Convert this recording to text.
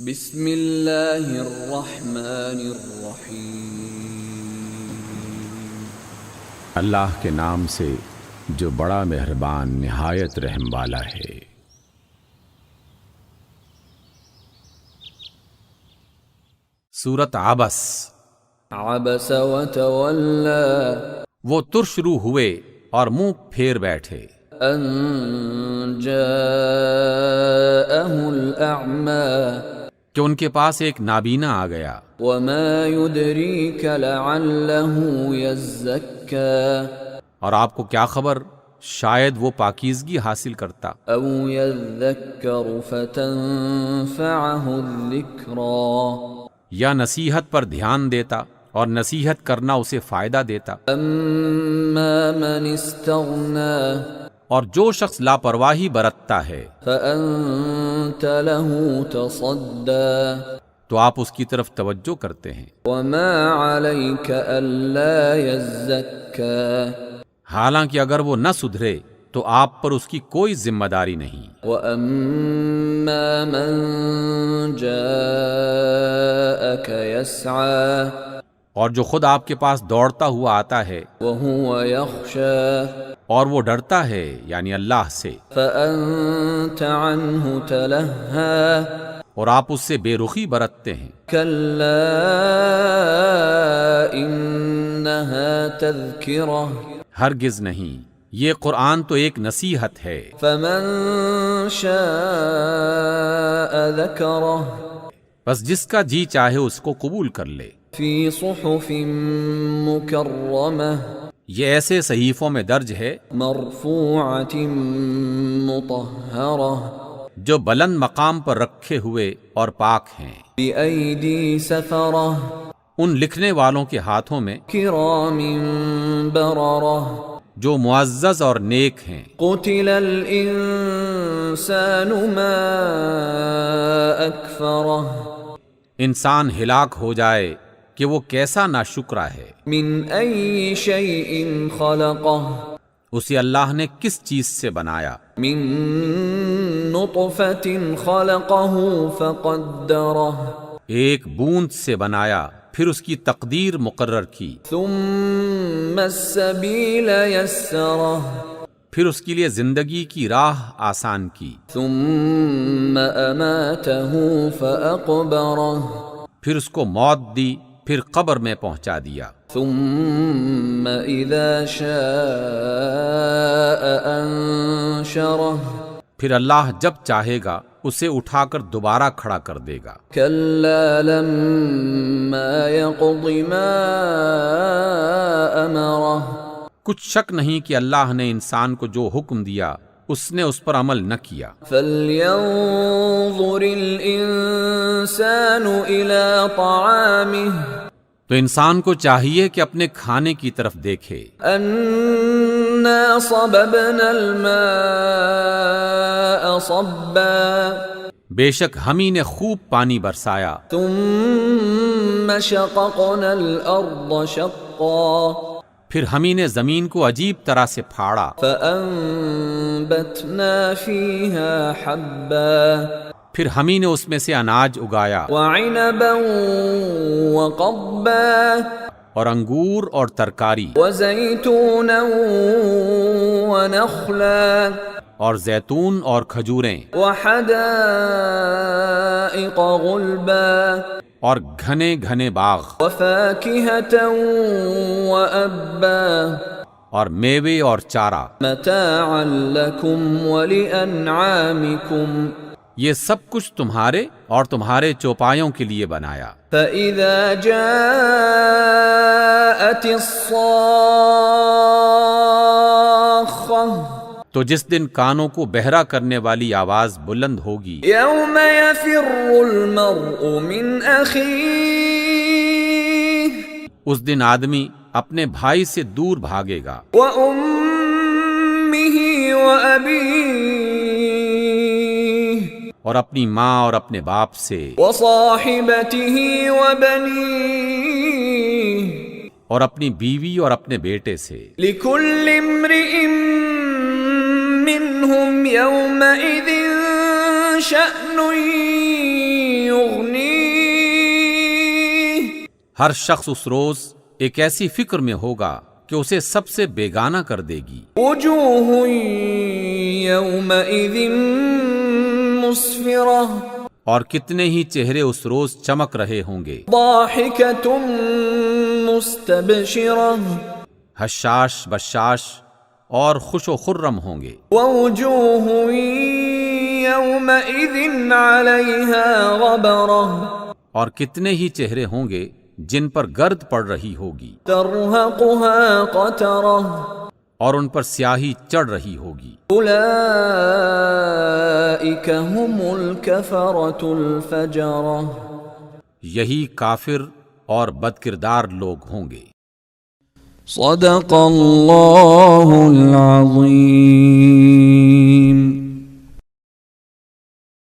بسم اللہ الرحمن الرحیم۔ اللہ کے نام سے جو بڑا مہربان نہایت رحم والا ہے۔ سورۃ عبس۔ عبس وتولی، وہ ترش رو ہوئے اور منہ پھیر بیٹھے۔ ان جاءہ الاعمی، کہ ان کے پاس ایک نابینا آ گیا۔ وما يدریک لعلہ یزکی، اور آپ کو کیا خبر، شاید وہ پاکیزگی حاصل کرتا او یذکر فتنفعہ الذکری، یا نصیحت پر دھیان دیتا اور نصیحت کرنا اسے فائدہ دیتا۔ اما من استغنی، اور جو شخص لاپرواہی برتتا ہے فأنت له تصدی، تو آپ اس کی طرف توجہ کرتے ہیں۔ وما عليك ألا يزكى، حالانکہ اگر وہ نہ سدھرے تو آپ پر اس کی کوئی ذمہ داری نہیں۔ وأما من جاءك يسعى، اور جو خود آپ کے پاس دوڑتا ہوا آتا ہے وهو يخشى، اور وہ ڈرتا ہے یعنی اللہ سے، فأنت عنه تلهى، اور آپ اس سے بے رخی برتتے ہیں۔ كلا إنها تذكرة، ہرگز نہیں، یہ قرآن تو ایک نصیحت ہے۔ فمن شاء ذكره، بس جس کا جی چاہے اس کو قبول کر لے۔ في صحف مكرمة، یہ ایسے صحیفوں میں درج ہے مرفوعة مطهرة، جو بلند مقام پر رکھے ہوئے اور پاک ہیں، بأيدي سفرة، ان لکھنے والوں کے ہاتھوں میں كرام بررة، جو معزز اور نیک ہیں۔ قتل الإنسان ما أكفره، انسان ہلاک ہو جائے کہ وہ کیسا ناشکرا ہے۔ من أي شيء خلقه، اسے اللہ نے کس چیز سے بنایا؟ من نطفة خلقه فقدره، ایک بوند سے بنایا، پھر اس کی تقدیر مقرر کی، ثم السبيل يسره، پھر اس کے لیے زندگی کی راہ آسان کی، ثم أماته فأقبره، پھر اس کو موت دی، پھر قبر میں پہنچا دیا، ثم إذا شاء أنشره، پھر اللہ جب چاہے گا اسے اٹھا کر دوبارہ کھڑا کر دے گا۔ كلا لما يقض ما أمره، کچھ شک نہیں کہ اللہ نے انسان کو جو حکم دیا اس نے اس پر عمل نہ کیا۔ فلينظر الإنسان إلى طعامه، تو انسان کو چاہیے کہ اپنے کھانے کی طرف دیکھے۔ أنا صببنا الماء صبا، بے شک ہم ہی نے خوب پانی برسایا، ثم شققنا الأرض شقا، پھر ہم ہی نے زمین کو عجیب طرح سے پھاڑا، فأنبتنا فيها حبا، پھر ہم ہی نے اس میں سے اناج اگایا، وعنبا وقبا، اور انگور اور ترکاری، وزيتونا ونخلا، اور زیتون اور کھجوریں، وحدائق غلبا، اور گھنے گھنے باغ، وفاكهة وأبا، اور میوے اور چارہ۔ متاعا لكم ولأنعامكم، یہ سب کچھ تمہارے اور تمہارے چوپایوں کے لیے بنایا۔ فإذا جاءت الصاخة، تو جس دن کانوں کو بہرا کرنے والی آواز بلند ہوگی، يوم يفر المرء من أخيه، اس دن آدمی اپنے بھائی سے دور بھاگے گا، وأمه وأبيه، اور اپنی ماں اور اپنے باپ سے، وصاحبته وبنيه، اور اپنی بیوی اور اپنے بیٹے سے۔ لكل امرئ منهم يومئذ شأن ہر شخص اس روز ایک ایسی فکر میں ہوگا کہ اسے سب سے بیگانہ کر دے گی۔ وجوہ یومئذ مسفرہ، اور کتنے ہی چہرے اس روز چمک رہے ہوں گے، ضاحکۃ مستبشرہ، حشاش بشاش اور خوش و خرم ہوں گے۔ ووجوہ یومئذ علیہا غبرہ، اور کتنے ہی چہرے ہوں گے جن پر گرد پڑ رہی ہوگی، ترہقها قترہ، اور ان پر سیاہی چڑھ رہی ہوگی۔ اولئک هم الکفرۃ الفجرہ، یہی کافر اور بدکردار لوگ ہوں گے۔ صدق اللہ العظیم۔